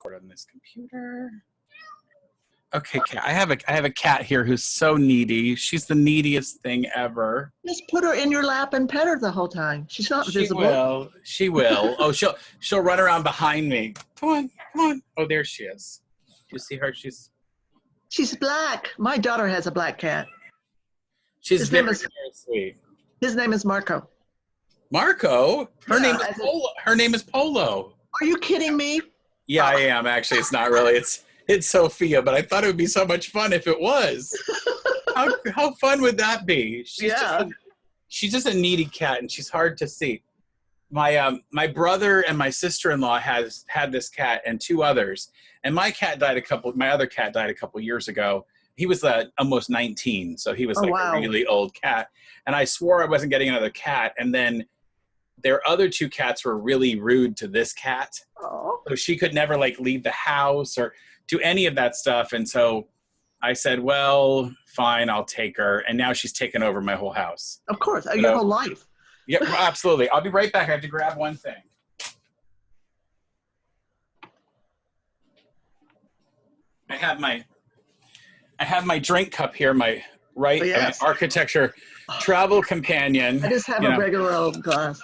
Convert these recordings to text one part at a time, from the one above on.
record on this computer. Okay, cat. I have a cat here who's so needy. She's the neediest thing ever. Just put her in your lap and pet her the whole time. She's not visible. She will. She will. Oh, she'll run around behind me. Come on, come on. Oh, there she is. Do you see her? She's black. My daughter has a black cat. She's very sweet. His name is Marco. Marco? Her name is Polo. Her name is Polo. Are you kidding me? Yeah, I am. Actually, it's not really. It's Sophia, but I thought it would be so much fun if it was. How fun would that be? She's just a needy cat, and she's hard to see. My brother and my sister-in-law had this cat and two others, and my other cat died a couple years ago. He was almost 19, so he was a really old cat. And I swore I wasn't getting another cat, and then their other two cats were really rude to this cat. Oh. So she could never leave the house or do any of that stuff. And so I said, well, fine, I'll take her. And now she's taken over my whole house. Of course, your whole life. Yeah, absolutely. I'll be right back. I have to grab one thing. I have my drink cup here, my architecture travel companion. I just have a regular old glass.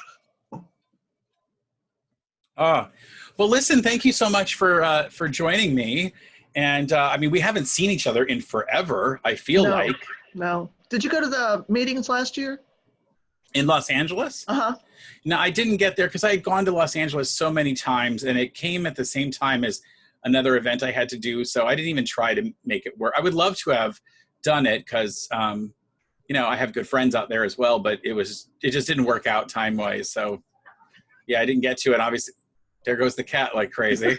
Oh, well, listen, thank you so much for joining me. And I mean, we haven't seen each other in forever, I feel like. No. Did you go to the meetings last year? In Los Angeles? Uh-huh. No, I didn't get there because I had gone to Los Angeles so many times, and it came at the same time as another event I had to do. So I didn't even try to make it work. I would love to have done it because, I have good friends out there as well, but it just didn't work out time-wise. So yeah, I didn't get to it. Obviously, there goes the cat like crazy.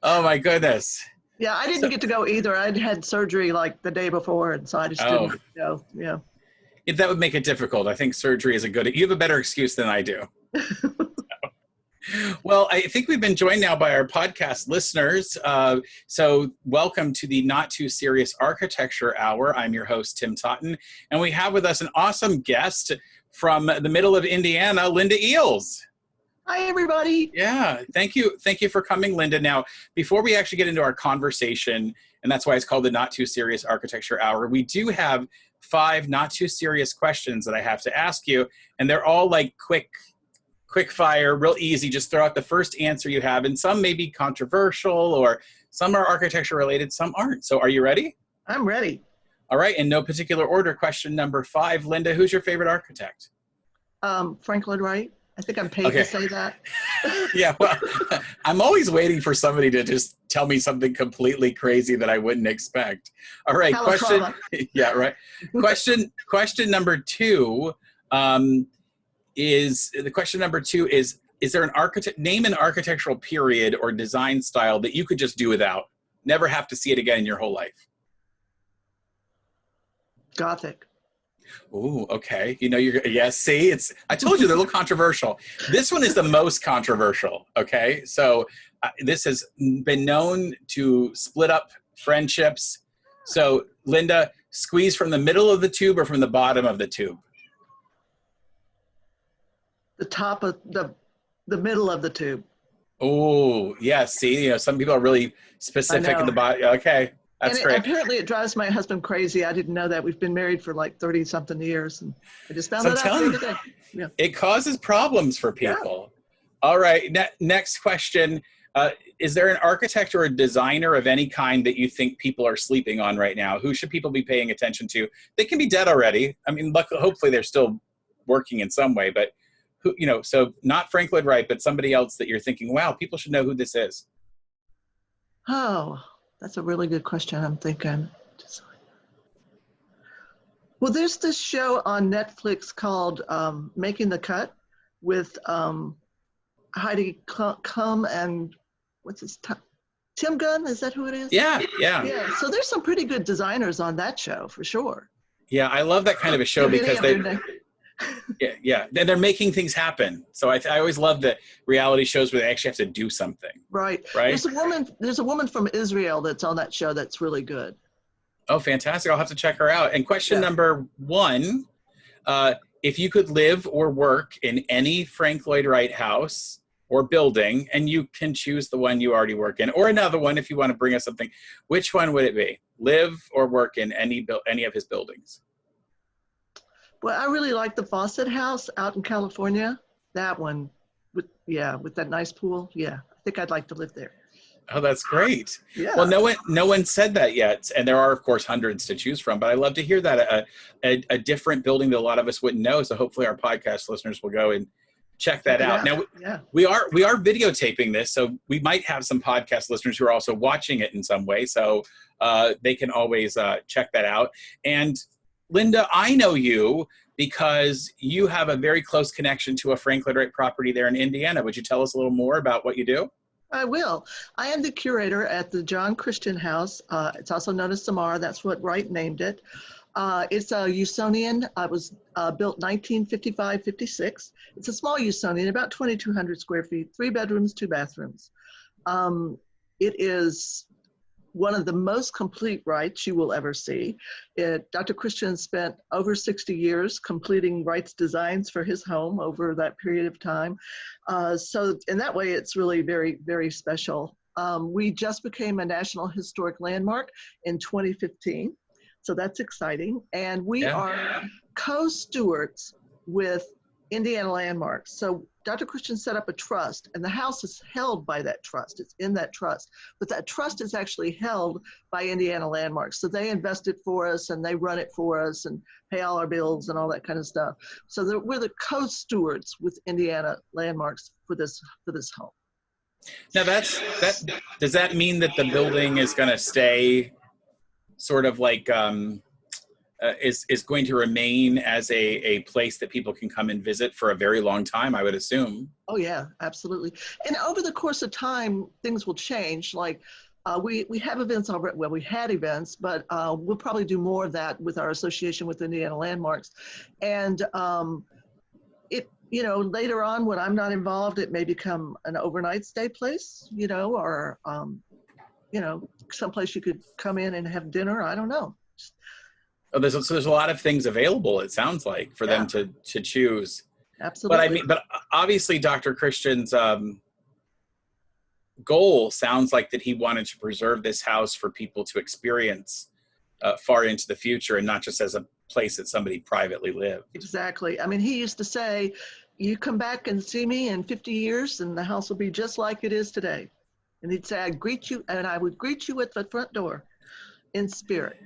Oh my goodness. Yeah, I didn't get to go either. I'd had surgery the day before, and so I just didn't go. Yeah. That would make it difficult. I think surgery is you have a better excuse than I do. Well, I think we've been joined now by our podcast listeners. So welcome to the Not Too Serious Architecture Hour. I'm your host, Tim Totten, and we have with us an awesome guest from the middle of Indiana, Linda Eales. Hi, everybody. Yeah, thank you. Thank you for coming, Linda. Now, before we actually get into our conversation, and that's why it's called the Not Too Serious Architecture Hour, we do have 5 not too serious questions that I have to ask you, and they're all quick fire, real easy. Just throw out the first answer you have, and some may be controversial, or some are architecture related, some aren't. So are you ready? I'm ready. All right, in no particular order, question number 5. Linda, who's your favorite architect? Frank Lloyd Wright. I think I'm paid to say that. Yeah, well, I'm always waiting for somebody to just tell me something completely crazy that I wouldn't expect. All right, yeah, right. Question number 2 is there an name an architectural period or design style that you could just do without, never have to see it again in your whole life? Gothic. Oh, okay. See, I told you they're a little controversial. This one is the most controversial. Okay. So this has been known to split up friendships. So Linda, squeeze from the middle of the tube or from the bottom of the tube? The top of the middle of the tube. Oh, yeah. See, some people are really specific in the bottom. Okay. That's great. Apparently it drives my husband crazy. I didn't know that. We've been married for 30-something years, and I just found that out the other day. Yeah. It causes problems for people. Yeah. All right. Next question. Is there an architect or a designer of any kind that you think people are sleeping on right now? Who should people be paying attention to? They can be dead already. I mean, hopefully they're still working in some way, but who, so not Frank Lloyd Wright, but somebody else that you're thinking, wow, people should know who this is. Oh, that's a really good question. I'm thinking. Well, there's this show on Netflix called Making the Cut with Heidi Klum and what's his Tim Gunn? Is that who it is? Yeah. So there's some pretty good designers on that show for sure. Yeah, I love that kind of a show because they're making things happen. So I always love the reality shows where they actually have to do something. Right. There's a woman from Israel that's on that show that's really good. Oh, fantastic. I'll have to check her out. And question number 1, if you could live or work in any Frank Lloyd Wright house, or building, and you can choose the one you already work in, or another one if you want to bring us something. Which one would it be? Live or work in any of his buildings? Well, I really like the Fawcett House out in California. That one, with that nice pool. Yeah, I think I'd like to live there. Oh, that's great. Yeah. Well, no one said that yet, and there are, of course, hundreds to choose from. But I love to hear that a different building that a lot of us wouldn't know. So hopefully, our podcast listeners will go and check that out. Now, we are videotaping this, so we might have some podcast listeners who are also watching it in some way. So they can always check that out. And Linda, I know you because you have a very close connection to a Frank Lloyd Wright property there in Indiana. Would you tell us a little more about what you do? I will. I am the curator at the John Christian House. It's also known as Samara. That's what Wright named it. It's a Usonian. It was built 1955-56. It's a small Usonian, about 2,200 square feet, 3 bedrooms, 2 bathrooms. It is one of the most complete Wrights you will ever see. Dr. Christian spent over 60 years completing Wright's designs for his home over that period of time. So in that way, it's really very, very special. We just became a National Historic Landmark in 2015. So that's exciting. And we are co-stewards with Indiana Landmarks. So Dr. Christian set up a trust, and the house is held by that trust. It's in that trust. But that trust is actually held by Indiana Landmarks. So they invest it for us, and they run it for us, and pay all our bills and all that kind of stuff. So we're the co-stewards with Indiana Landmarks for this home. Now does that mean that the building is going to stay sort of like is going to remain as a place that people can come and visit for a very long time, I would assume? Oh yeah, absolutely. And over the course of time, things will change. Like we have events already. Well, we had events, but we'll probably do more of that with our association with Indiana Landmarks. And later on, when I'm not involved, it may become an overnight stay place, or someplace you could come in and have dinner. I don't know. Oh, there's a lot of things available, it sounds like, for them to choose. Absolutely. But obviously Dr. Christian's goal sounds like that he wanted to preserve this house for people to experience far into the future, and not just as a place that somebody privately lived. Exactly. I mean, he used to say, you come back and see me in 50 years and the house will be just like it is today. And he'd say, I would greet you at the front door in spirit.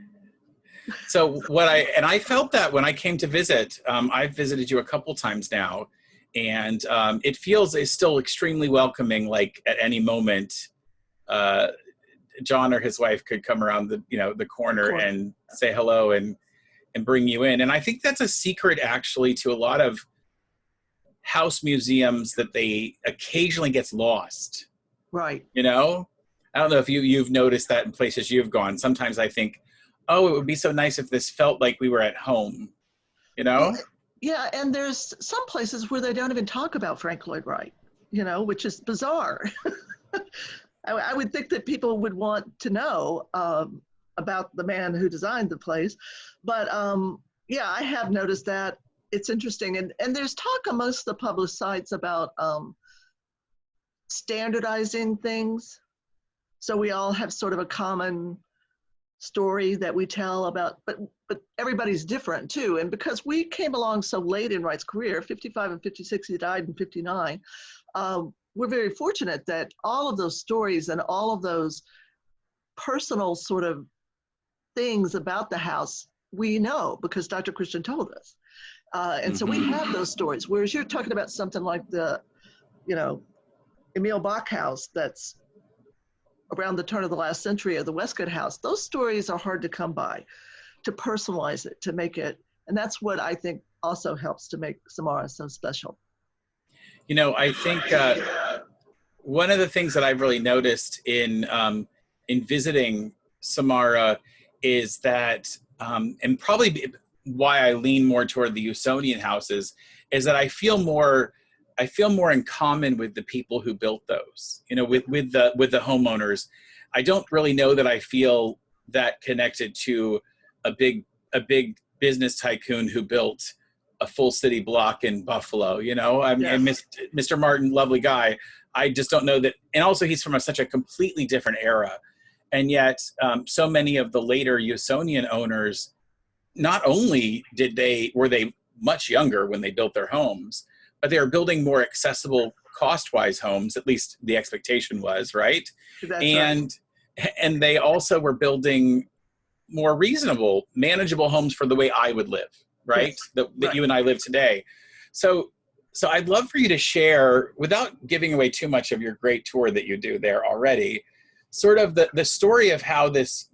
So I felt that when I came to visit. I've visited you a couple times now, and it feels it's still extremely welcoming. Like at any moment, John or his wife could come around the corner and say hello and bring you in. And I think that's a secret actually to a lot of house museums, that they occasionally gets lost. Right. I don't know if you've noticed that in places you've gone. Sometimes I think, oh, it would be so nice if this felt like we were at home, Well, yeah, and there's some places where they don't even talk about Frank Lloyd Wright, which is bizarre. I would think that people would want to know about the man who designed the place. But I have noticed that. It's interesting. And there's talk amongst the published sites about standardizing things. So we all have sort of a common story that we tell about, but everybody's different too. And because we came along so late in Wright's career, 55 and 56, he died in 59, we're very fortunate that all of those stories and all of those personal sort of things about the house, we know because Dr. Christian told us. And so we have those stories, whereas you're talking about something like the, Emil Bach house that's around the turn of the last century, or the Westcott house. Those stories are hard to come by, to personalize it, to make it. And that's what I think also helps to make Samara so special. I think one of the things that I've really noticed in visiting Samara is that, and probably why I lean more toward the Usonian houses, is that I feel more in common with the people who built those, with the homeowners. I don't really know that I feel that connected to a big business tycoon who built a full city block in Buffalo, you know. I mean, and Mr. Martin, lovely guy. I just don't know that. And also he's from such a completely different era. And yet so many of the later Usonian owners, not only were they much younger when they built their homes, but they were building more accessible cost-wise homes, at least the expectation was, right? And they also were building more reasonable, manageable homes for the way I would live, right? Yes. That you and I live today. So I'd love for you to share, without giving away too much of your great tour that you do there already, sort of the story of how this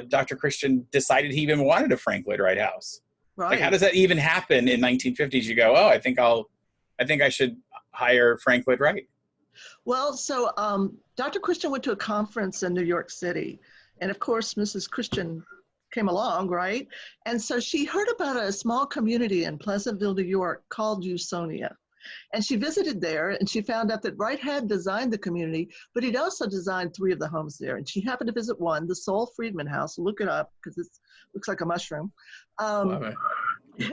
Dr. Christian decided he even wanted a Frank Lloyd Wright house. Right. Like, how does that even happen in 1950s? You go, oh, I think I should hire Frank Lloyd Wright. Well, so Dr. Christian went to a conference in New York City. And of course, Mrs. Christian came along, right? And so she heard about a small community in Pleasantville, New York called Usonia. And she visited there and she found out that Wright had designed the community, but he'd also designed 3 of the homes there. And she happened to visit one, the Sol Friedman house. Look it up because it looks like a mushroom. Love it.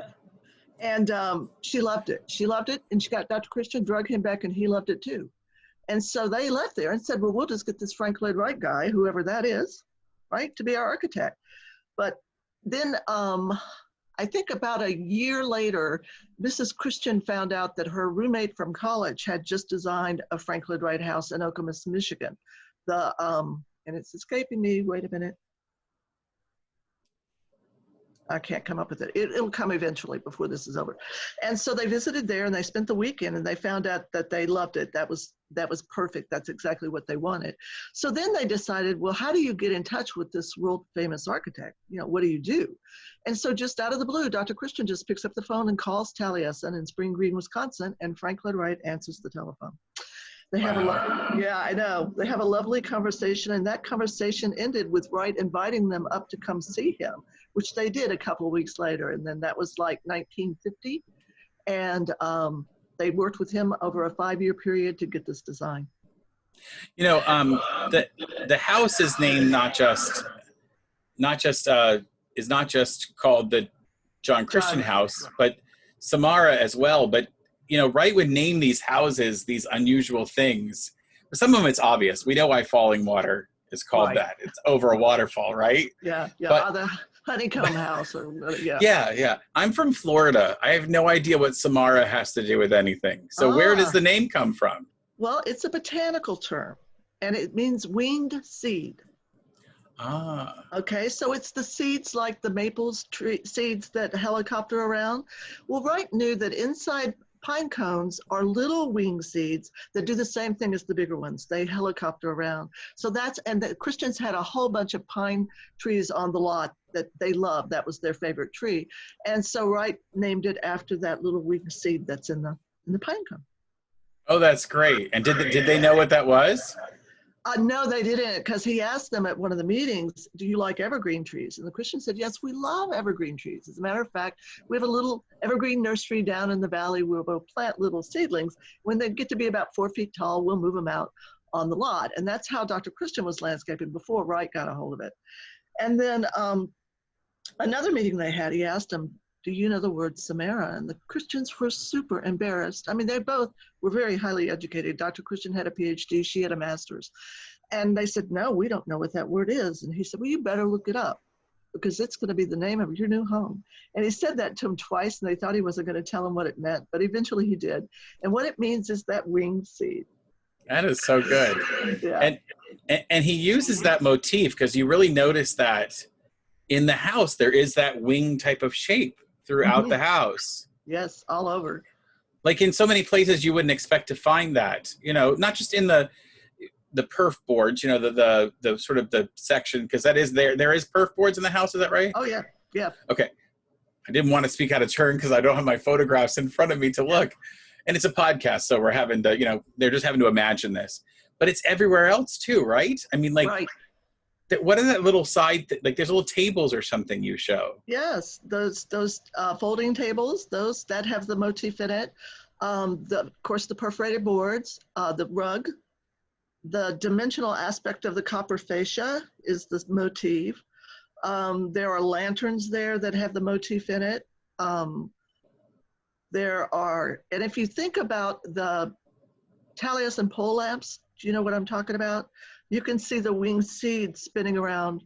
And she loved it. She loved it. And she got Dr. Christian, drug him back, and he loved it too. And so they left there and said, well, we'll just get this Frank Lloyd Wright guy, whoever that is, right, to be our architect. But then I think about a year later, Mrs. Christian found out that her roommate from college had just designed a Frank Lloyd Wright house in Okemos, Michigan. And it's escaping me, wait a minute. I can't come up with it. It'll come eventually before this is over. And so they visited there and they spent the weekend and they found out that they loved it. That was perfect. That's exactly what they wanted. So then they decided, well, how do you get in touch with this world famous architect? You know, what do you do? And so just out of the blue, Dr. Christian just picks up the phone and calls Taliesin in Spring Green, Wisconsin, and Frank Lloyd Wright answers the telephone. They have They have a lovely conversation, and that conversation ended with Wright inviting them up to come see him, which they did a couple of weeks later. And then that was like 1950. And they worked with him over a 5-year period to get this design. You know, the house is named is not just called the John Christian house, but Samara as well. But you know, Wright would name these houses these unusual things. For some of them, it's obvious. We know why falling water is called that. It's over a waterfall, right? Yeah. But, the honeycomb house. Yeah. I'm from Florida. I have no idea what Samara has to do with anything. So where does the name come from? Well, it's a botanical term, and it means winged seed. Okay, so it's the seeds like the maples seeds that helicopter around. Well, Wright knew that inside pine cones are little wing seeds that do the same thing as the bigger ones. They helicopter around. So and the Christians had a whole bunch of pine trees on the lot that they loved. That was their favorite tree. And so Wright named it after that little wing seed that's in the pine cone. Oh, that's great. And did they know what that was? No, they didn't, because he asked them at one of the meetings, do you like evergreen trees? And the Christians said, yes, we love evergreen trees. As a matter of fact, we have a little evergreen nursery down in the valley where we'll plant little seedlings. When they get to be about 4 feet tall, we'll move them out on the lot. And that's how Dr. Christian was landscaping before Wright got a hold of it. And then another meeting they had, he asked them, do you know the word Samara? And the Christians were super embarrassed. I mean, they both were very highly educated. Dr. Christian had a PhD, she had a master's. And they said, no, we don't know what that word is. And he said, well, you better look it up because it's going to be the name of your new home. And he said that to them twice, and they thought he wasn't going to tell them what it meant, but eventually he did. And what it means is that winged seed. That is so good. Yeah. And he uses that motif because you really notice that in the house, there is that wing type of shape throughout the house. Yes, all over. Like in so many places you wouldn't expect to find that, you know, not just in the perf boards, you know, the sort of the section, because that is there is perf boards in the house, is that right? Oh yeah. Okay. I didn't want to speak out of turn because I don't have my photographs in front of me to look. And it's a podcast, so we're having to, you know, they're just having to imagine this. But it's everywhere else too, right? I mean, like, what is that little side, like there's little tables or something you show? Yes, those folding tables, those that have the motif in it. Of course, the perforated boards, the rug, the dimensional aspect of the copper fascia is the motif. There are lanterns there that have the motif in it. There are, and if you think about the Taliesin and pole lamps, do you know what I'm talking about? You can see the winged seeds spinning around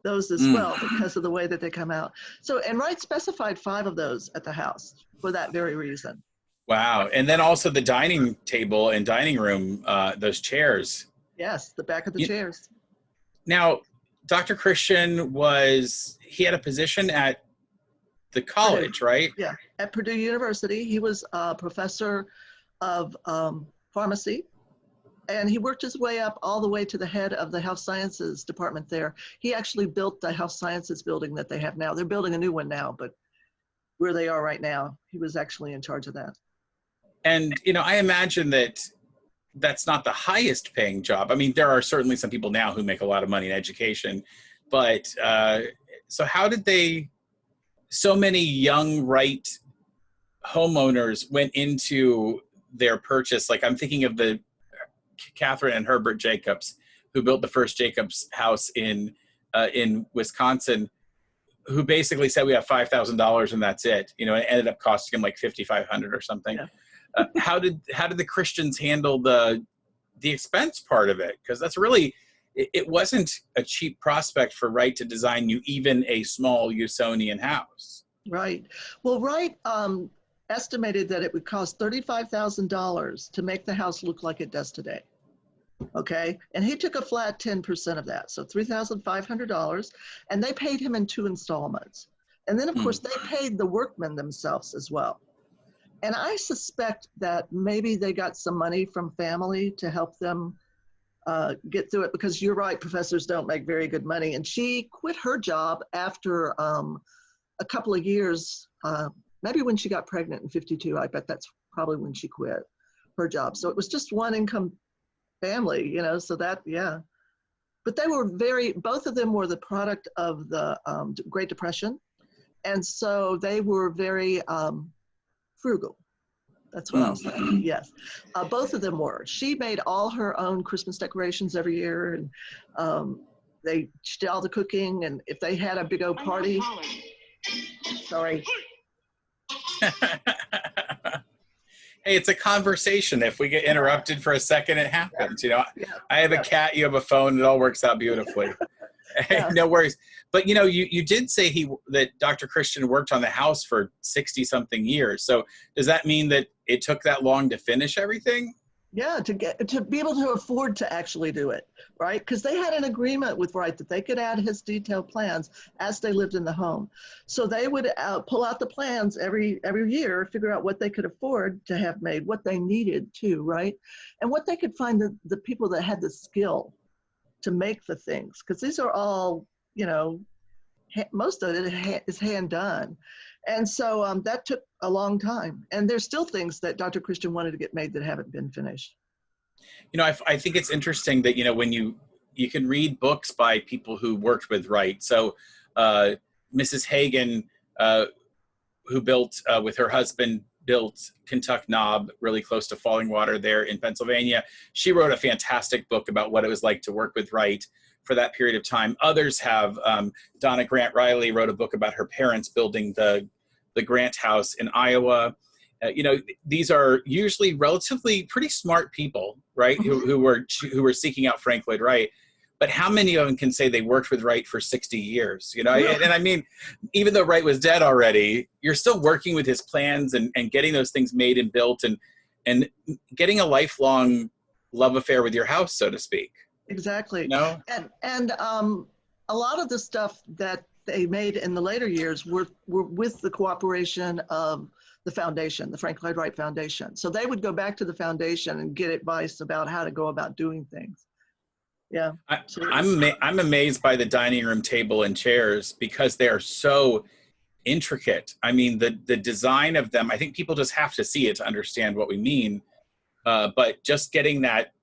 those as well because of the way that they come out. So, and Wright specified 5 of those at the house for that very reason. Wow. And then also the dining table and dining room, those chairs. Yes, the back of the chairs. Now, Dr. Christian he had a position at the college, Purdue. right? Yeah, at Purdue University. He was a professor of pharmacy, and he worked his way up all the way to the head of the health sciences department there. He actually built the health sciences building that they have now. They're building a new one now, but where they are right now, he was actually in charge of that. And, I imagine that's not the highest paying job. I mean, there are certainly some people now who make a lot of money in education, but so how did so many young Wright homeowners went into their purchase? Like, I'm thinking of the Catherine and Herbert Jacobs, who built the first Jacobs house in Wisconsin, who basically said, we have $5,000 and that's it. It ended up costing him like $5,500 or something. Yeah. How did the Christians handle the expense part of it? Because that's really, it wasn't a cheap prospect for Wright to design you even a small Usonian house. Right. Well, Wright estimated that it would cost $35,000 to make the house look like it does today. Okay. And he took a flat 10% of that. So $3,500, and they paid him in 2 installments. And then of course they paid the workmen themselves as well. And I suspect that maybe they got some money from family to help them get through it, because you're right, professors don't make very good money. And she quit her job after a couple of years, maybe when she got pregnant in 52. I bet that's probably when she quit her job. So it was just one income family, so that, yeah. But they were both of them were the product of the Great Depression. And so they were very frugal. That's what I'll say. Yes. Both of them were. She made all her own Christmas decorations every year, and they did all the cooking. And if they had a big old party, sorry. Hey, it's a conversation. If we get interrupted for a second, it happens. Yeah. I have a cat, you have a phone, it all works out beautifully. Yeah. No worries. But you did say that Dr. Christian worked on the house for 60-something years. So does that mean that it took that long to finish everything? Yeah, to be able to afford to actually do it, right? Because they had an agreement with Wright that they could add his detailed plans as they lived in the home. So they would pull out the plans every year, figure out what they could afford to have made, what they needed to, right? And what they could find the people that had the skill to make the things. Because these are all, most of it is hand done. And so that took a long time. And there's still things that Dr. Christian wanted to get made that haven't been finished. I think it's interesting that, when you can read books by people who worked with Wright. So Mrs. Hagen, who built, with her husband, built Kentuck Knob really close to Falling Water there in Pennsylvania. She wrote a fantastic book about what it was like to work with Wright for that period of time. Others have, Donna Grant Riley wrote a book about her parents building the Grant House in Iowa. These are usually relatively pretty smart people, right? Mm-hmm. who were seeking out Frank Lloyd Wright. But how many of them can say they worked with Wright for 60 years? Yeah. And I mean, even though Wright was dead already, you're still working with his plans and getting those things made and built and getting a lifelong love affair with your house, so to speak. Exactly. And a lot of the stuff that they made in the later years were with the cooperation of the foundation, the Frank Lloyd Wright Foundation. So they would go back to the foundation and get advice about how to go about doing things. Yeah. I'm amazed by the dining room table and chairs because they are so intricate. I mean, the design of them, I think people just have to see it to understand what we mean. But just getting that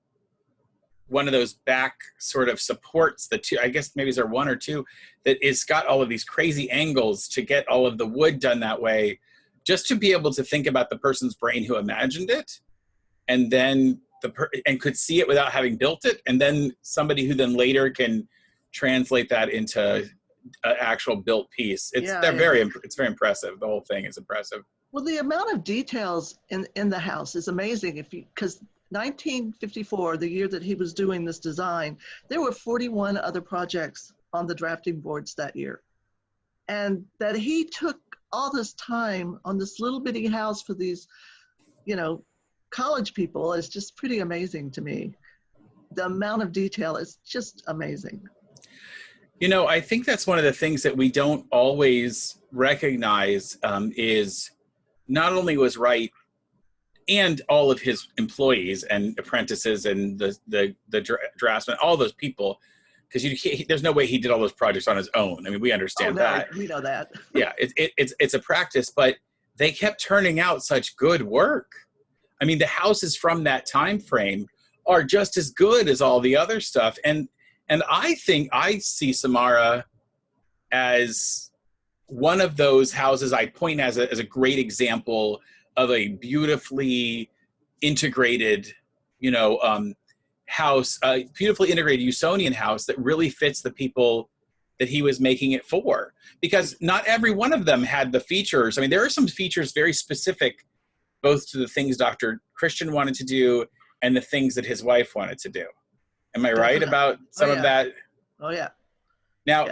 one of those back sort of supports, the two, I guess maybe there are one or two, that is got all of these crazy angles to get all of the wood done that way, just to be able to think about the person's brain who imagined it, and then and could see it without having built it, and then somebody who then later can translate that into an actual built piece. It's very impressive. The whole thing is impressive. Well, the amount of details in the house is amazing. Because 1954, the year that he was doing this design, there were 41 other projects on the drafting boards that year. And that he took all this time on this little bitty house for these, college people is just pretty amazing to me. The amount of detail is just amazing. I think that's one of the things that we don't always recognize is not only was Wright and all of his employees and apprentices and the draftsmen, all those people, because there's no way he did all those projects on his own. I mean, we understand that. We know that. Yeah, it's a practice, but they kept turning out such good work. I mean, the houses from that time frame are just as good as all the other stuff. And I think I see Samara as one of those houses I point as a great example of a beautifully integrated, house, a beautifully integrated Usonian house that really fits the people that he was making it for. Because not every one of them had the features. I mean, there are some features very specific, both to the things Dr. Christian wanted to do and the things that his wife wanted to do. Am I right about some of that? Oh, yeah. Now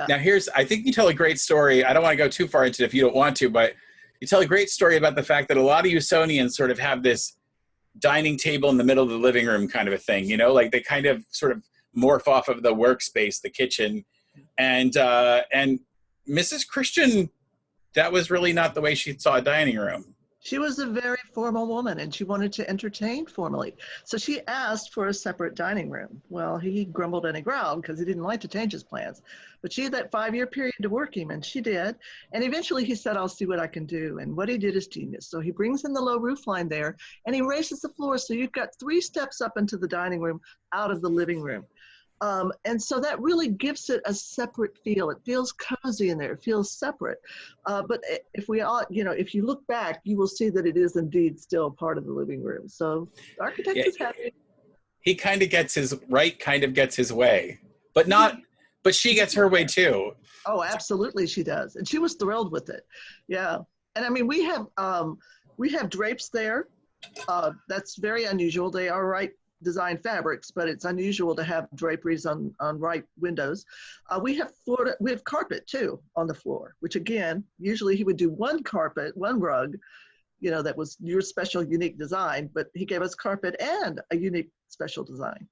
I think you tell a great story. I don't want to go too far into it if you don't want to, but you tell a great story about the fact that a lot of Usonians sort of have this dining table in the middle of the living room kind of a thing, like they kind of sort of morph off of the workspace, the kitchen. And Mrs. Christian, that was really not the way she saw a dining room. She was a very formal woman and she wanted to entertain formally. So she asked for a separate dining room. Well, he grumbled and he growled because he didn't like to change his plans. But she had that 5-year period to work him and she did. And eventually he said, I'll see what I can do. And what he did is genius. So he brings in the low roof line there and he raises the floor. So you've got 3 steps up into the dining room out of the living room. And so that really gives it a separate feel. It feels cozy in there. It feels separate. But if you look back, you will see that it is indeed still part of the living room. So the architect is happy. He kind of gets his way, but she gets her way too. Oh, absolutely, she does, and she was thrilled with it. Yeah, and I mean we have drapes there. That's very unusual. They are Wright designed fabrics, but it's unusual to have draperies on Wright windows. We have carpet too on the floor, which again, usually he would do one rug, that was your special unique design, but he gave us carpet and a unique special design.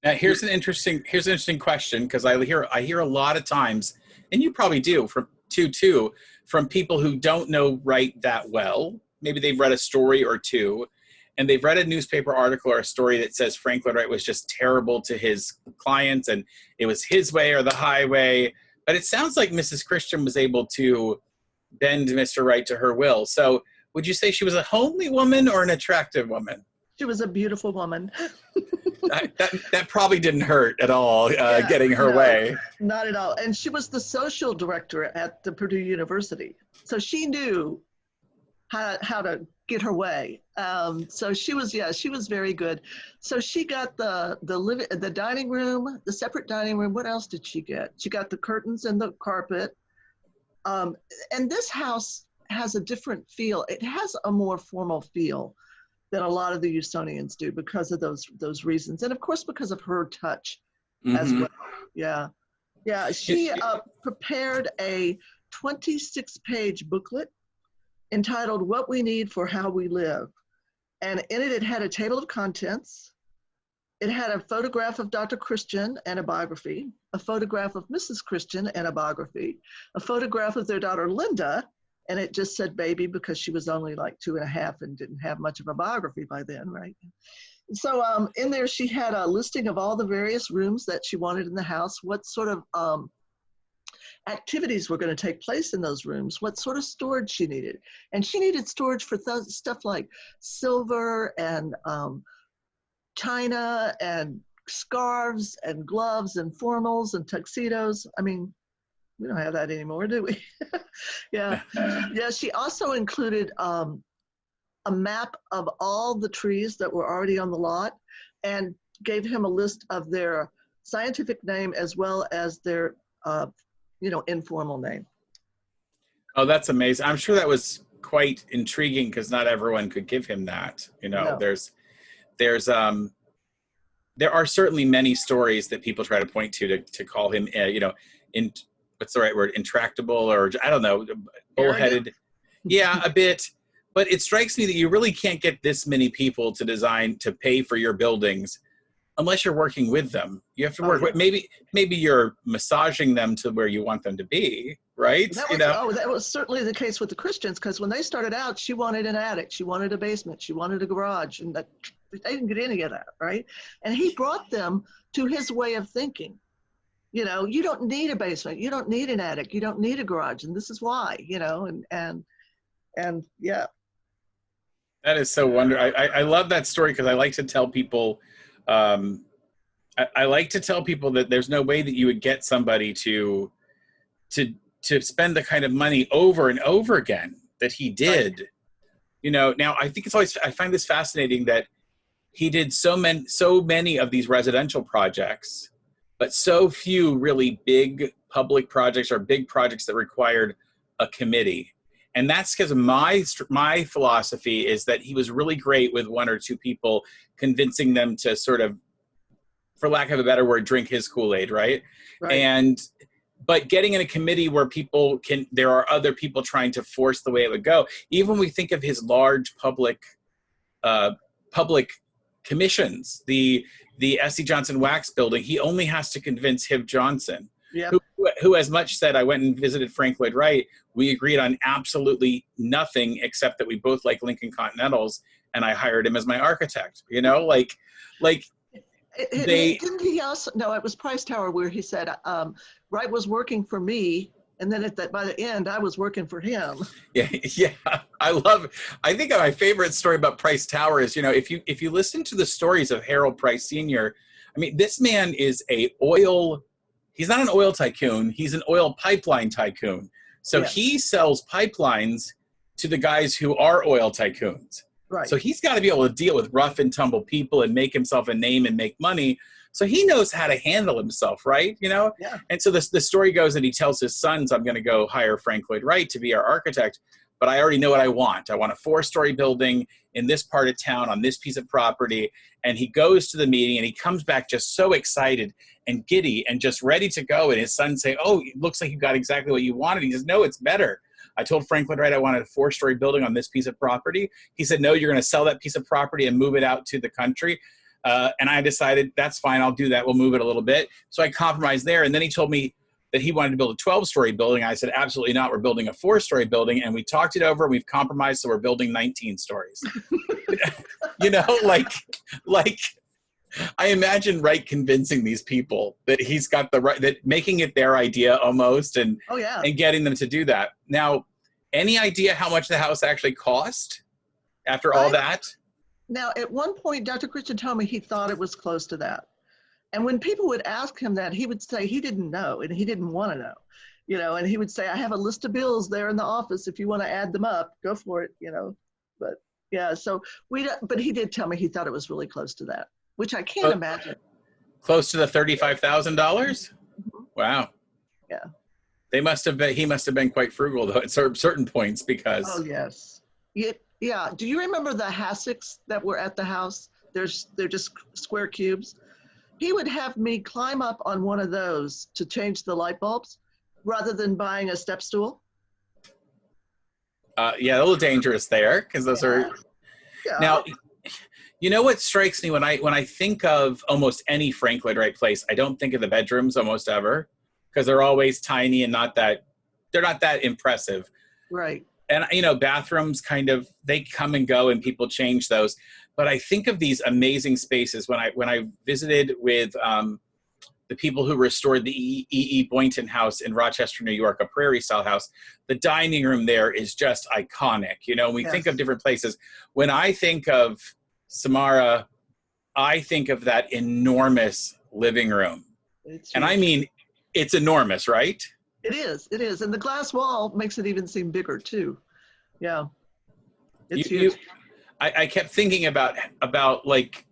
Now here's an interesting question, because I hear a lot of times, and you probably do from people who don't know Wright that well. Maybe they've read a story or two, and they've read a newspaper article or a story that says Frank Lloyd Wright was just terrible to his clients and it was his way or the highway. But it sounds like Mrs. Christian was able to bend Mr. Wright to her will. So would you say she was a homely woman or an attractive woman? She was a beautiful woman. that probably didn't hurt at all, getting her way. Not at all. And she was the social director at the Purdue University. So she knew how to get her way. So she was very good. So she got the dining room, the separate dining room. What else did she get? She got the curtains and the carpet. And this house has a different feel. It has a more formal feel than a lot of the Usonians do because of those reasons. And of course, because of her touch as well. Yeah. Yeah, she prepared a 26-page booklet entitled What We Need for How We Live. And in it had a table of contents. It had a photograph of Dr. Christian and a biography, a photograph of Mrs. Christian and a biography, a photograph of their daughter Linda, and it just said baby because she was only like 2.5 and didn't have much of a biography by then, right? So in there she had a listing of all the various rooms that she wanted in the house, what sort of activities were going to take place in those rooms, what sort of storage she needed. And she needed storage for stuff like silver and china and scarves and gloves and formals and tuxedos. I mean, we don't have that anymore, do we? Yeah. Yeah, she also included a map of all the trees that were already on the lot and gave him a list of their scientific name as well as their informal name. Oh, that's amazing. I'm sure that was quite intriguing because not everyone could give him that. You know, No. there are certainly many stories that people try to point to call him, you know, what's the right word? Intractable, or I don't know, bullheaded. Yeah, a bit. But it strikes me that you really can't get this many people to pay for your buildings unless you're working with them. You have to work with, maybe you're massaging them to where you want them to be, right? That was certainly the case with the Christians, because when they started out, she wanted an attic, she wanted a basement, she wanted a garage, and that, they didn't get any of that, right? And he brought them to his way of thinking. You know, you don't need a basement, you don't need an attic, you don't need a garage, and this is why, you know, and yeah. That is so wonderful. I love that story because I like to tell people, I like to tell people that there's no way that you would get somebody to spend the kind of money over and over again that he did. Right. You know, now I think I find this fascinating that he did so many of these residential projects, but so few really big public projects or big projects that required a committee. And that's because my philosophy is that he was really great with one or two people, convincing them to sort of, for lack of a better word, drink his Kool-Aid, right? But getting in a committee where there are other people trying to force the way it would go. Even when we think of his large public commissions, the S.C. Johnson Wax building, he only has to convince Hiv Johnson. Yep. Who as much said, I went and visited Frank Lloyd Wright. We agreed on absolutely nothing except that we both like Lincoln Continentals, and I hired him as my architect. You know, didn't he also? No, it was Price Tower where he said Wright was working for me, and then by the end I was working for him. Yeah. I think my favorite story about Price Tower is, you know, if you listen to the stories of Harold Price Sr., I mean, this man is he's not an oil tycoon, he's an oil pipeline tycoon. So he sells pipelines to the guys who are oil tycoons. Right. So he's got to be able to deal with rough and tumble people and make himself a name and make money. So he knows how to handle himself, right? You know? Yeah. And so the story goes that he tells his sons, I'm going to go hire Frank Lloyd Wright to be our architect, but I already know what I want. I want a 4-story building in this part of town on this piece of property. And he goes to the meeting and he comes back just so excited and giddy and just ready to go. And his sons say, oh, it looks like you got exactly what you wanted. He says, no, it's better. I told Frank Lloyd Wright I wanted a 4-story building on this piece of property. He said, no, you're going to sell that piece of property and move it out to the country. And I decided, that's fine, I'll do that. We'll move it a little bit. So I compromised there. And then he told me that he wanted to build a 12-story building. I said, absolutely not. We're building a 4-story building. And we talked it over. We've compromised. So we're building 19 stories. You know, like I imagine Wright convincing these people that he's got the right, that making it their idea almost, and and getting them to do that. Now, any idea how much the house actually cost after all that? Now, at one point, Dr. Christian told me he thought it was close to that. And when people would ask him that, he would say he didn't know and he didn't want to know, you know, and he would say, I have a list of bills there in the office. If you want to add them up, go for it, you know. But yeah, so but he did tell me he thought it was really close to that, which I can't imagine. Close to the $35,000? Mm-hmm. Wow. Yeah. He must have been quite frugal though at certain points because. Oh yes. Yeah. Do you remember the hassocks that were at the house? They're just square cubes. He would have me climb up on one of those to change the light bulbs rather than buying a step stool. Yeah, a little dangerous there because those are. Yeah. Now, you know what strikes me when I think of almost any Frank Lloyd Wright place, I don't think of the bedrooms almost ever because they're always tiny and they're not that impressive. Right. And, you know, bathrooms they come and go and people change those. But I think of these amazing spaces when I visited with the people who restored the E.E. Boynton House in Rochester, New York, a prairie-style house. The dining room there is just iconic. You know, we think of different places. When I think of Samara, I think of that enormous living room. And I mean, it's enormous, right? It is. And the glass wall makes it even seem bigger too. Yeah. It's huge. I kept thinking about like,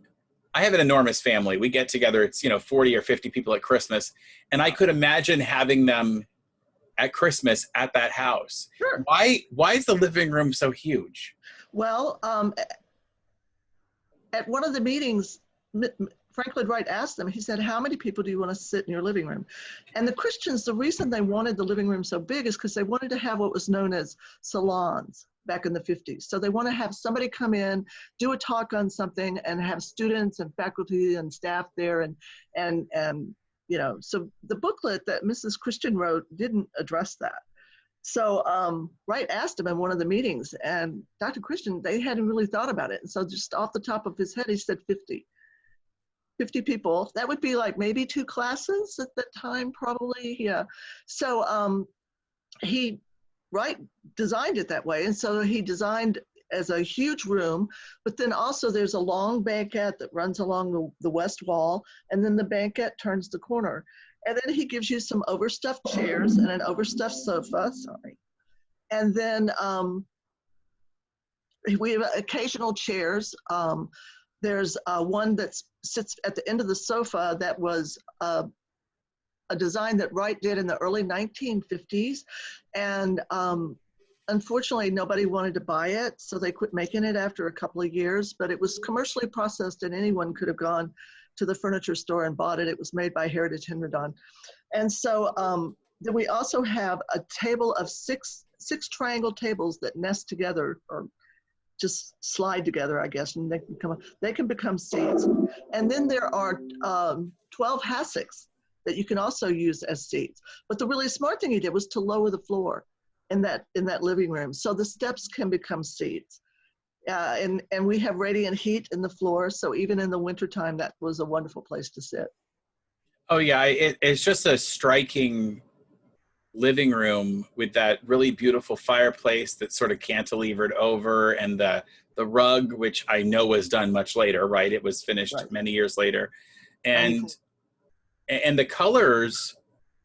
I have an enormous family. We get together, it's, 40 or 50 people at Christmas. And I could imagine having them at Christmas at that house. Sure. Why is the living room so huge? Well, at one of the meetings, Frank Lloyd Wright asked them, he said, how many people do you want to sit in your living room? And the Christians, the reason they wanted the living room so big is because they wanted to have what was known as salons back in the 50s. So they want to have somebody come in, do a talk on something, and have students and faculty and staff there. And you know, so the booklet that Mrs. Christian wrote didn't address that. So Wright asked him in one of the meetings, and Dr. Christian, they hadn't really thought about it. And so just off the top of his head, he said 50 people. That would be like maybe 2 classes at that time, probably. Yeah. So Wright designed it that way. And so he designed as a huge room, but then also there's a long banquette that runs along the west wall, and then the banquette turns the corner. And then he gives you some overstuffed chairs and an overstuffed sofa, sorry. And then we have occasional chairs. There's one that sits at the end of the sofa that was a design that Wright did in the early 1950s. And unfortunately, nobody wanted to buy it, so they quit making it after a couple of years, but it was commercially processed and anyone could have gone to the furniture store and bought it. It was made by Heritage Henredon. And so then we also have a table of six triangle tables that nest together or just slide together, I guess, and they can become seats. And then there are 12 hassocks that you can also use as seats. But the really smart thing he did was to lower the floor in that living room, so the steps can become seats. And we have radiant heat in the floor, so even in the wintertime, that was a wonderful place to sit. Oh yeah, it's just a striking living room with that really beautiful fireplace that's sort of cantilevered over, and the rug, which I know was done much later, right? It was finished many years later. And the colors,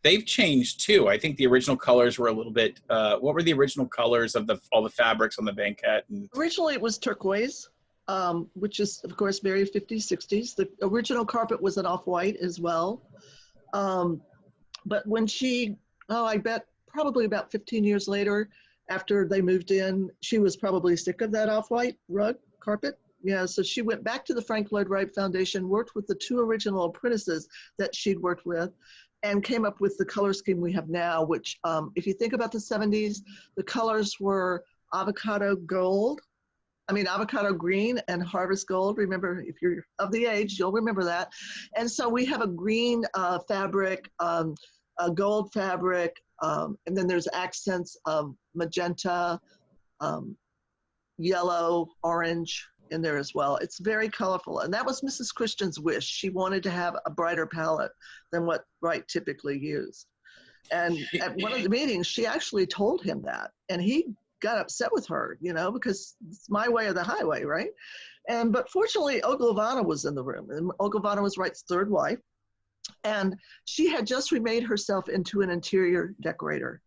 they've changed too. I think the original colors were a little bit, what were the original colors of all the fabrics on the banquette? Originally it was turquoise, which is of course very 50s, 60s. The original carpet was an off-white as well. But when I bet probably about 15 years later, after they moved in, she was probably sick of that off-white rug carpet. Yeah, so she went back to the Frank Lloyd Wright Foundation, worked with the 2 original apprentices that she'd worked with, and came up with the color scheme we have now, which if you think about the 70s, the colors were avocado green and harvest gold. Remember, if you're of the age, you'll remember that. And so we have a green fabric, a gold fabric, and then there's accents of magenta, yellow, orange in there as well. It's very colorful. And that was Mrs. Christian's wish. She wanted to have a brighter palette than what Wright typically used. And at one of the meetings, she actually told him that. And he got upset with her, because it's my way or the highway, right? But fortunately, Ogilvana was in the room. And Ogilvana was Wright's 3rd wife. And she had just remade herself into an interior decorator.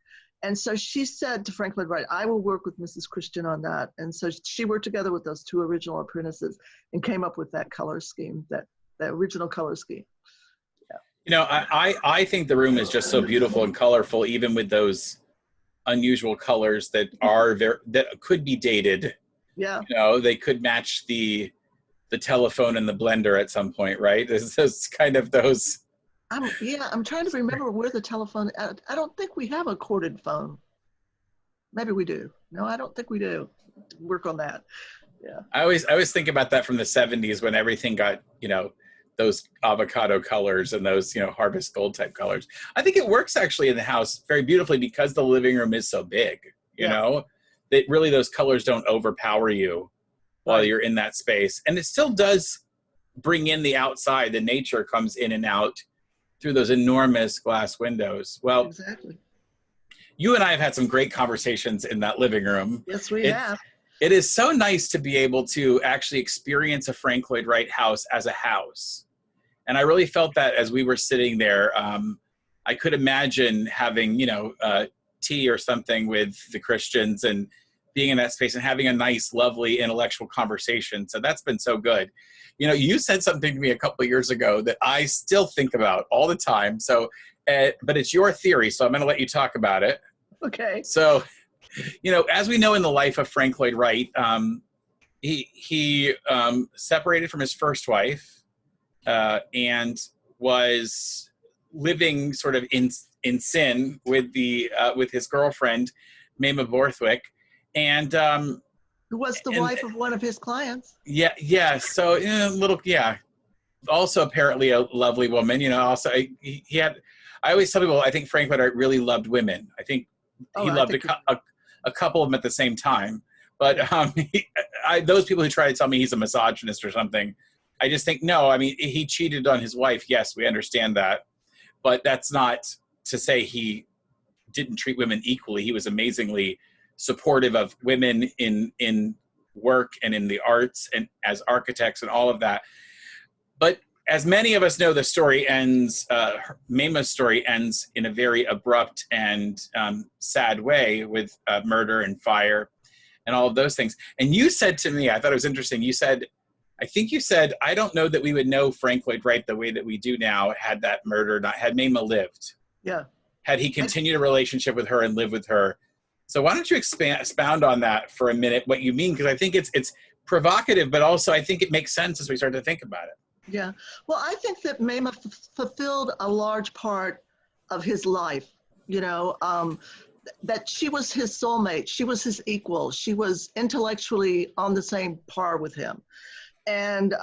And so she said to Frank Lloyd Wright, I will work with Mrs. Christian on that. And so she worked together with those 2 original apprentices and came up with that color scheme, that original color scheme. Yeah. I think the room is just so beautiful and colorful, even with those unusual colors that are that could be dated. Yeah. They could match the telephone and the blender at some point, right? There's kind of those. I'm trying to remember where the telephone. I don't think we have a corded phone. Maybe we do. No, I don't think we do. Work on that. Yeah. I always think about that from the 70s when everything got those avocado colors and those harvest gold type colors. I think it works actually in the house very beautifully because the living room is so big. That really those colors don't overpower you while you're in that space, and it still does bring in the outside. The nature comes in and out through those enormous glass windows. Well, exactly. You and I have had some great conversations in that living room. Yes, we have. It is so nice to be able to actually experience a Frank Lloyd Wright house as a house. And I really felt that as we were sitting there. I could imagine having, tea or something with the Christians and being in that space and having a nice, lovely intellectual conversation. So that's been so good. You know, you said something to me a couple of years ago that I still think about all the time. So, but it's your theory, so I'm going to let you talk about it. Okay. So, you know, as we know in the life of Frank Lloyd Wright, he separated from his first wife and was living sort of in sin with his girlfriend, Mamah Borthwick, and who was the wife of one of his clients. Yeah. So also apparently a lovely woman. You know, also he had. I always tell people I think Frank Lloyd Wright really loved women. I think he loved a couple of them at the same time. But those people who try to tell me he's a misogynist or something, I just think no. I mean, he cheated on his wife. Yes, we understand that, but that's not to say he didn't treat women equally. He was amazingly supportive of women in work and in the arts and as architects and all of that. But as many of us know, the story ends, Mamah's story ends in a very abrupt and sad way with murder and fire and all of those things. And you said to me, I thought it was interesting, I think you said, I don't know that we would know Frank Lloyd Wright the way that we do now had that murder not, had Mamah lived. Yeah. Had he continued a relationship with her and lived with her. So why don't you expound on that for a minute, what you mean? Because I think it's provocative, but also I think it makes sense as we start to think about it. Yeah. Well, I think that Mamah fulfilled a large part of his life, you know, that she was his soulmate. She was his equal. She was intellectually on the same par with him. And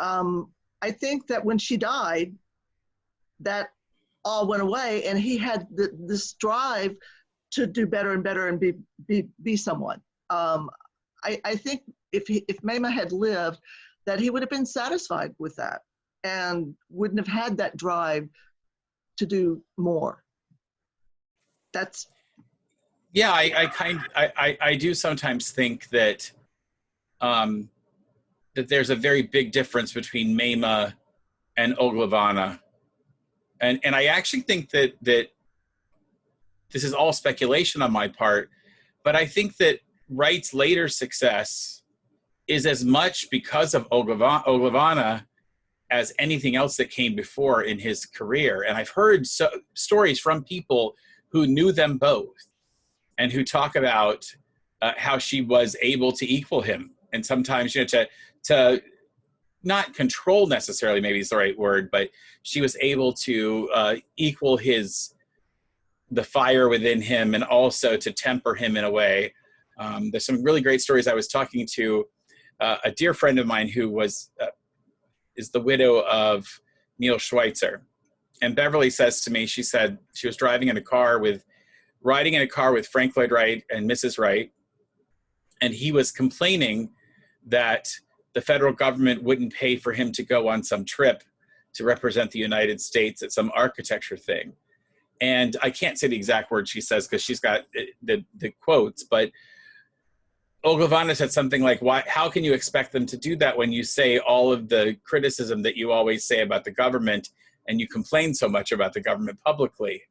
I think that when she died, that all went away, and he had this drive to do better and better and be someone. I think if Mamah had lived, that he would have been satisfied with that and wouldn't have had that drive to do more. That's. Yeah, I do sometimes think that that there's a very big difference between Mamah and Oglavana. And I actually think that this is all speculation on my part, but I think that Wright's later success is as much because of Oglavana as anything else that came before in his career. And I've heard stories from people who knew them both and who talk about how she was able to equal him. And sometimes, you know, to not control necessarily, maybe is the right word, but she was able to equal the fire within him and also to temper him in a way. There's some really great stories. I was talking to a dear friend of mine who is the widow of Neil Schweitzer. And Beverly says to me, she said she was riding in a car with Frank Lloyd Wright and Mrs. Wright. And he was complaining that the federal government wouldn't pay for him to go on some trip to represent the United States at some architecture thing. And I can't say the exact words she says because she's got the quotes, but Oglavana said something like, how can you expect them to do that when you say all of the criticism that you always say about the government and you complain so much about the government publicly?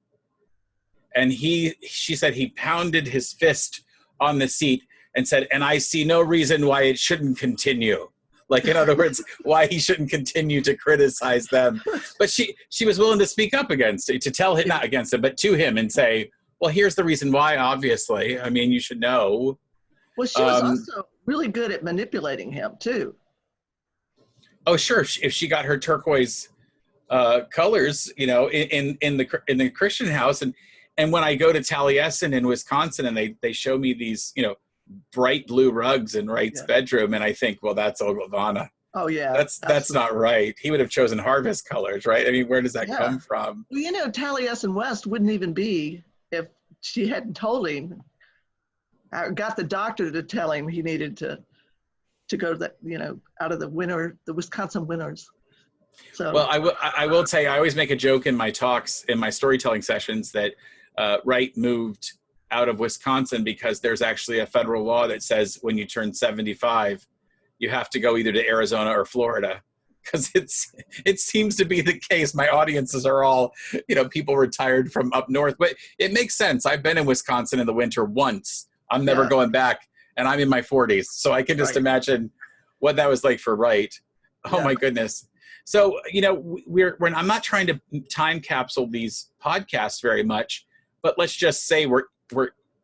And she said he pounded his fist on the seat and said, and I see no reason why it shouldn't continue. Like, in other words, why he shouldn't continue to criticize them. But she was willing to speak up against it, to tell him, not against him, but to him and say, well, here's the reason why, obviously. I mean, you should know. Well, she was also really good at manipulating him, too. Oh, sure. If she got her turquoise colors, you know, in the Christian house. And when I go to Taliesin in Wisconsin and they show me these, you know, bright blue rugs in Wright's bedroom, and I think, well, that's Oglavana. Oh yeah, that's not right. He would have chosen harvest colors, right? I mean, where does that come from? Well, you know, Taliesin West wouldn't even be if she hadn't told him. I got the doctor to tell him he needed to go to that, you know, out of the Wisconsin winters. So well, I will tell you, I always make a joke in my talks, in my storytelling sessions, that Wright moved out of Wisconsin because there's actually a federal law that says when you turn 75, you have to go either to Arizona or Florida, because it seems to be the case. My audiences are all, you know, people retired from up north, but it makes sense. I've been in Wisconsin in the winter once. I'm never going back. and I'm in my 40s. So I can just imagine what that was like for Wright. Oh my goodness. So, you know, I'm not trying to time capsule these podcasts very much, but let's just say we're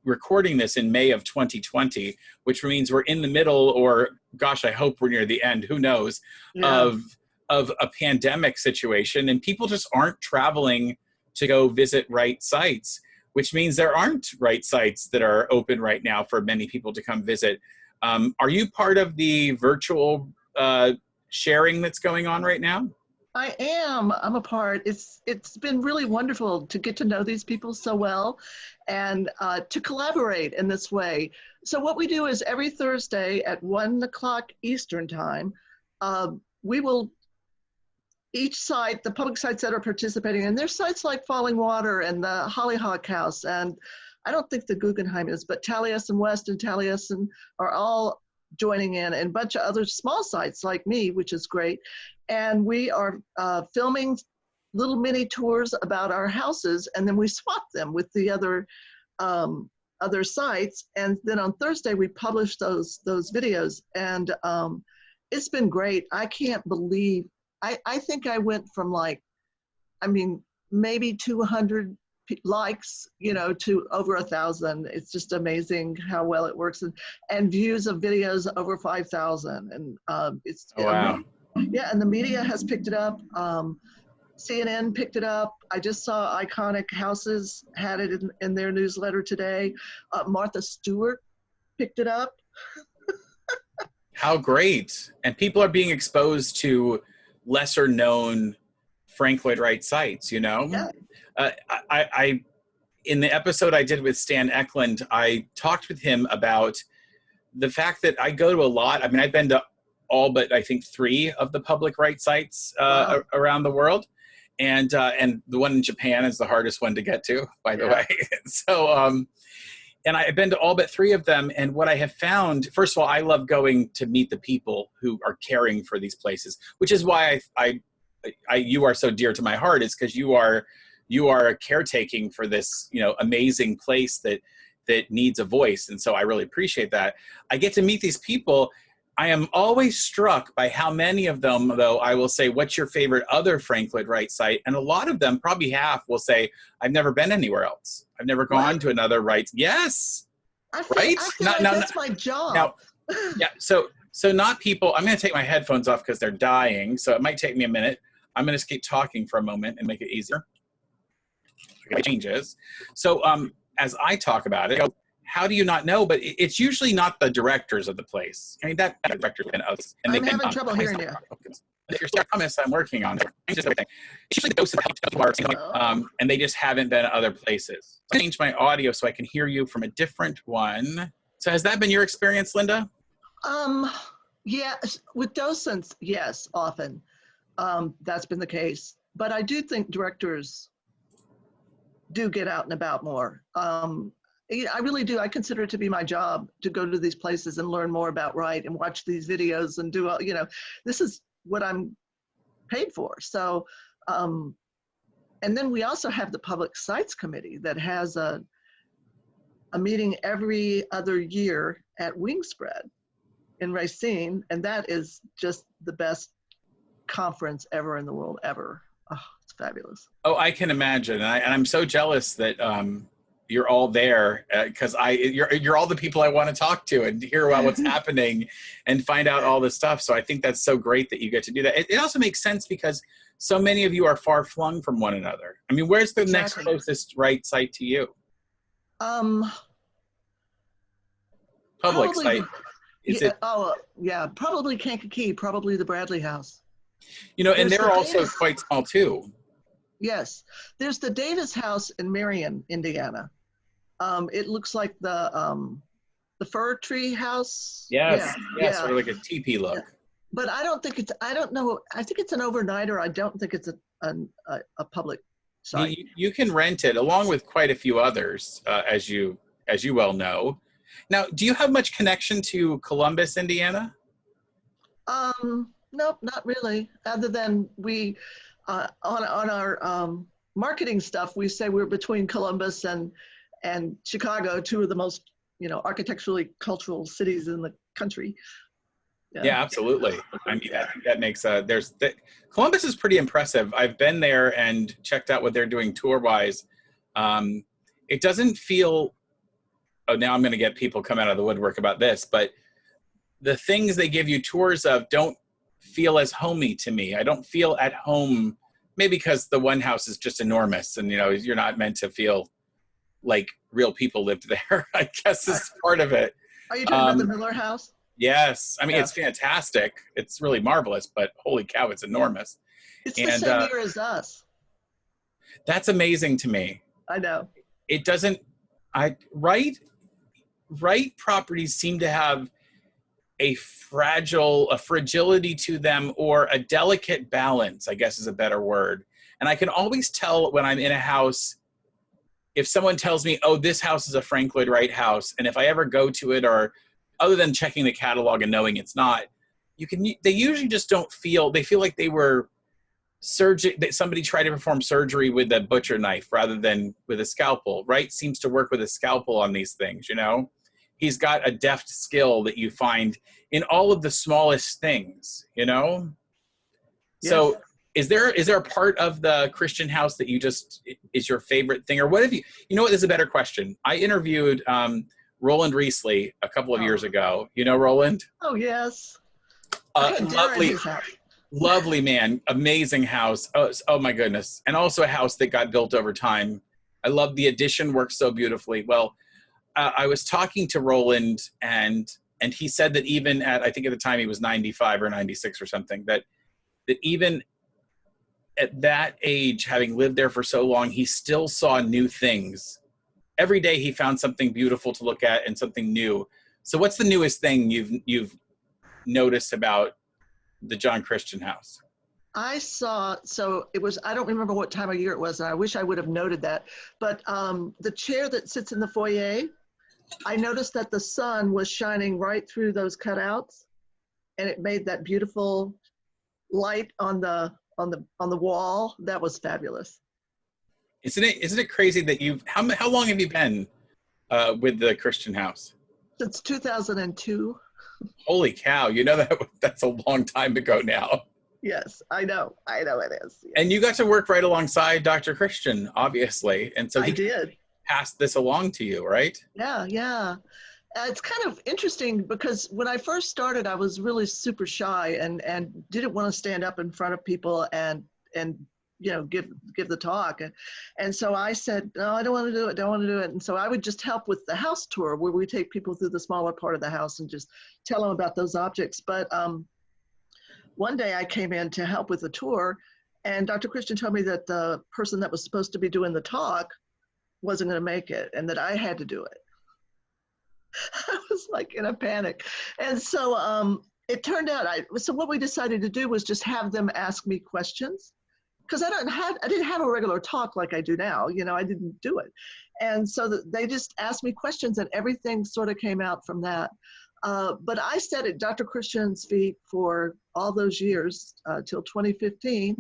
recording this in May of 2020, which means we're in the middle, or gosh, I hope we're near the end, who knows, of a pandemic situation, and people just aren't traveling to go visit Wright sites, which means there aren't Wright sites that are open right now for many people to come visit. Are you part of the virtual sharing that's going on right now? I am. I'm a part. It's been really wonderful to get to know these people so well, and to collaborate in this way. So what we do is every Thursday at 1 o'clock Eastern time, we will, each site, the public sites that are participating, and there's sites like Falling Water and the Hollyhock House, and I don't think the Guggenheim is, but Taliesin West and Taliesin are all joining in, and a bunch of other small sites like me, which is great. And we are filming little mini tours about our houses, and then we swap them with the other sites. And then on Thursday, we publish those videos, and it's been great. I can't believe, I think I went from maybe 200 likes, to over 1,000. It's just amazing how well it works, and views of videos over 5,000. And it's wow. Yeah, and the media has picked it up. CNN picked it up. I just saw Iconic Houses had it in their newsletter today. Martha Stewart picked it up. How great. And people are being exposed to lesser known Frank Lloyd Wright sites, Yeah. I in the episode I did with Stan Eklund, I talked with him about the fact that I go to a lot. I mean, I've been to all but I think 3 of the public Wright sites around the world. And the one in Japan is the hardest one to get to, by the way. So, and I've been to all but 3 of them. And what I have found, first of all, I love going to meet the people who are caring for these places, which is why you are so dear to my heart, is because you are caretaking for this, amazing place that needs a voice. And so I really appreciate that. I get to meet these people. I am always struck by how many of them, though, I will say, what's your favorite other Frank Lloyd Wright site? And a lot of them, probably half, will say, I've never been anywhere else. I've never gone to another Wright. Yes. I feel like that's my job. Now, yeah. So not people, I'm going to take my headphones off because they're dying. So it might take me a minute. I'm going to just keep talking for a moment and make it easier. It changes. So as I talk about it, how do you not know? But it's usually not the directors of the place. I mean, that director and us. And I'm having trouble hearing you. If you're still promise, I'm working on it. It's usually the ghosts of people are, and they just haven't been other places. I changed my audio so I can hear you from a different one. So has that been your experience, Linda? Yeah, with docents, yes, often. That's been the case. But I do think directors do get out and about more. I really do. I consider it to be my job to go to these places and learn more about Wright and watch these videos and do, this is what I'm paid for. So, and then we also have the Public Sites Committee that has a meeting every other year at Wingspread in Racine, and that is just the best conference ever in the world, ever. Oh, it's fabulous. Oh, I can imagine. And I'm so jealous that you're all there, because you're all the people I want to talk to and hear about what's happening and find out all this stuff. So I think that's so great that you get to do that. It also makes sense because so many of you are far flung from one another. I mean, where's the next closest Wright site to you? Public site. Probably Kankakee, probably the Bradley House. And they're also quite small too. Yes, there's the Davis House in Marion, Indiana. It looks like the fir tree house. Yes, sort of like a teepee look. Yeah. But I don't think I think it's an overnighter. I don't think it's a public site. You can rent it along with quite a few others, as you well know. Now, do you have much connection to Columbus, Indiana? Nope, not really. Other than we, on our marketing stuff, we say we're between Columbus and Chicago, 2 of the most architecturally cultural cities in the country. Yeah, absolutely. I mean, that makes Columbus is pretty impressive. I've been there and checked out what they're doing tour wise. It doesn't feel, now I'm going to get people come out of the woodwork about this, but the things they give you tours of don't feel as homey to me. I don't feel at home, maybe because the one house is just enormous and, you're not meant to feel like real people lived there. I guess is part of it. Are you talking about the Miller House? Yes. I mean, It's fantastic. It's really marvelous, but holy cow, it's enormous. It's the same year as us. That's amazing to me. I know. It doesn't, Wright properties seem to have a fragility to them, or a delicate balance, I guess is a better word. And I can always tell when I'm in a house, if someone tells me, oh, this house is a Frank Lloyd Wright house, and if I ever go to it, or other than checking the catalog and knowing it's not, they usually just they feel like they were that somebody tried to perform surgery with a butcher knife rather than with a scalpel. Wright seems to work with a scalpel on these things, He's got a deft skill that you find in all of the smallest things, Yes. So is there a part of the Christian house that is your favorite thing? Or what have you know what, this is a better question. I interviewed Roland Riesly a couple of years ago. You know Roland? Oh, yes. Lovely man, amazing house. Oh my goodness. And also a house that got built over time. I love the addition, works so beautifully. Well, I was talking to Roland, and he said that even I think at the time he was 95 or 96 or something, that even at that age, having lived there for so long, he still saw new things. Every day he found something beautiful to look at and something new. So what's the newest thing you've noticed about the John Christian house? I don't remember what time of year it was, and I wish I would have noted that, but the chair that sits in the foyer, I noticed that the sun was shining right through those cutouts, and it made that beautiful light on the wall. That was fabulous. Isn't it crazy that how long have you been with the Christian house? Since 2002. Holy cow! That's a long time ago now. Yes, I know it is. Yes. And you got to work right alongside Dr. Christian, obviously, and so I did. Passed this along to you, right? Yeah. It's kind of interesting because when I first started, I was really super shy and didn't want to stand up in front of people and give the talk. And so I said, no, I don't want to do it. And so I would just help with the house tour, where we take people through the smaller part of the house and just tell them about those objects. But one day I came in to help with the tour, and Dr. Christian told me that the person that was supposed to be doing the talk wasn't going to make it, and that I had to do it. I was like in a panic. And so it turned out, so what we decided to do was just have them ask me questions, because I didn't have a regular talk like I do now. I didn't do it. And so they just asked me questions, and everything sort of came out from that. But I sat at Dr. Christian's feet for all those years till 2015,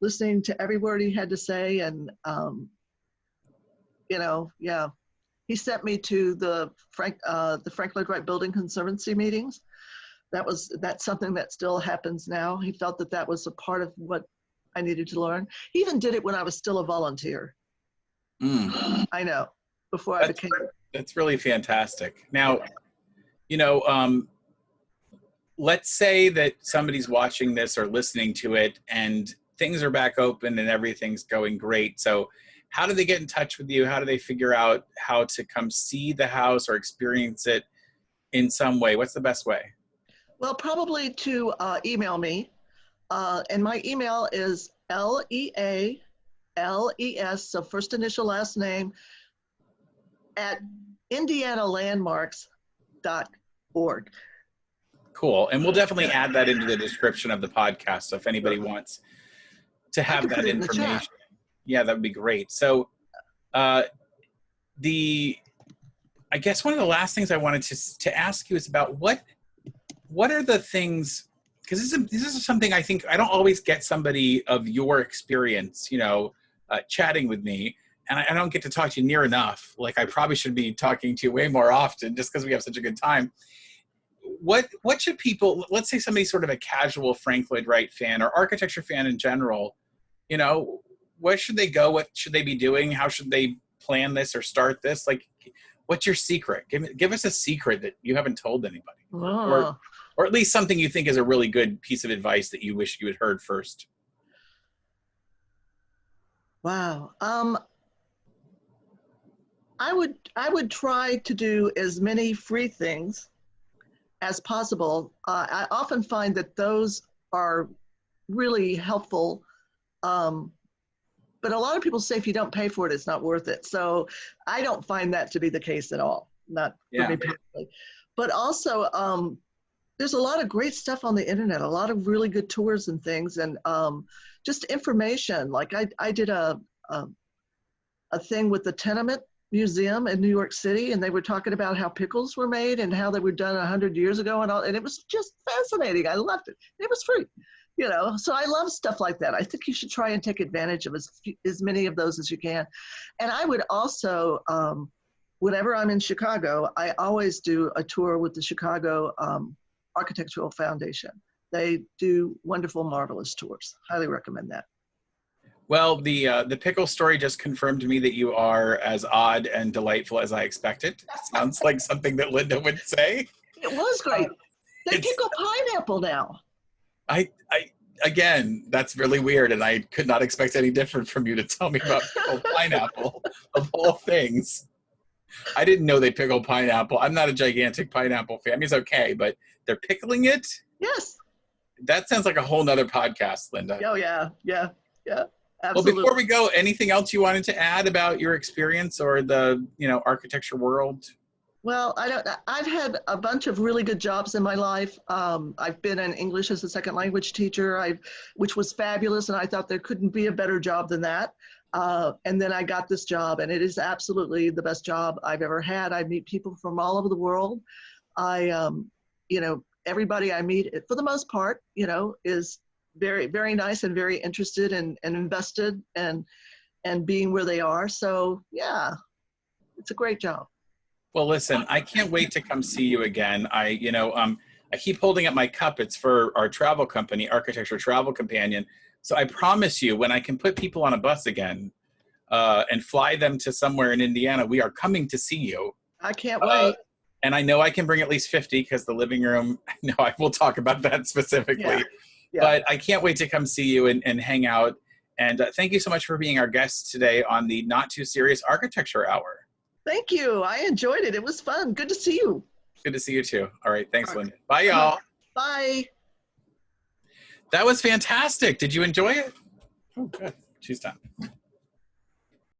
listening to every word he had to say. And, he sent me to the Frank Lloyd Wright Building Conservancy meetings. That's something that still happens now. He felt that was a part of what I needed to learn. He even did it when I was still a volunteer. I know, before I became. That's really fantastic. Now, let's say that somebody's watching this or listening to it and things are back open and everything's going great. So how do they get in touch with you? How do they figure out how to come see the house or experience it in some way? What's the best way? Well, probably to email me. And my email is LEALES, so first initial, last name, at indianalandmarks.org. Cool. And we'll definitely add that into the description of the podcast. So if anybody wants to have that information, yeah, that would be great. So I guess one of the last things I wanted to ask you is about what are the things, because this is something I think I don't always get somebody of your experience, chatting with me. and I don't get to talk to you near enough. Like, I probably should be talking to you way more often just because we have such a good time. What should people, let's say somebody's sort of a casual Frank Lloyd Wright fan or architecture fan in general, you know, where should they go? What should they be doing? How should they plan this or start this? Like, what's your secret? Give us a secret that you haven't told anybody. Oh. Or at least something you think is a really good piece of advice that you wish you had heard first. Wow. I would try to do as many free things as possible. I often find that those are really helpful. But a lot of people say if you don't pay for it, it's not worth it. So I don't find that to be the case at all. Not for me personally. But also, there's a lot of great stuff on the internet, a lot of really good tours and things, and just information. Like I did a thing with the Tenement Museum in New York City, and they were talking about how pickles were made and how they were done 100 years ago and all, and it was just fascinating. I loved it. It was free, you know. So I love stuff like that. I think you should try and take advantage of as many of those as you can. And I would also, whenever I'm in Chicago, I always do a tour with the Chicago Architectural Foundation. They do wonderful, marvelous tours. Highly recommend that. Well, the pickle story just confirmed to me that you are as odd and delightful as I expected. Sounds like something that Linda would say. It was great. They pickle pineapple now. Again, that's really weird, and I could not expect any different from you to tell me about pickled pineapple of all things. I didn't know they pickle pineapple. I'm not a gigantic pineapple fan. I mean, it's okay, but they're pickling it? Yes. That sounds like a whole nother podcast, Linda. Oh, yeah. Well, Absolutely. before we go, anything else you wanted to add about your experience or the, architecture world? Well, I've had a bunch of really good jobs in my life. I've been an English as a second language teacher, which was fabulous, and I thought there couldn't be a better job than that. And then I got this job, and it is absolutely the best job I've ever had. I meet people from all over the world. Everybody I meet, for the most part, is very, very nice and very interested and invested and being where they are. So yeah, it's a great job. Well, listen, I can't wait to come see you again. I keep holding up my cup. It's for our travel company, Architecture Travel Companion. So I promise you, when I can put people on a bus again and fly them to somewhere in Indiana, we are coming to see you. I can't wait. And I know I can bring at least 50 because the living room, I will talk about that specifically. Yeah. But I can't wait to come see you and hang out. And thank you so much for being our guest today on the Not Too Serious Architecture Hour. Thank you. I enjoyed it. It was fun. Good to see you. Good to see you too. All right. Thanks, Linda. Bye, y'all. Bye. That was fantastic. Did you enjoy it? Oh, good. She's done.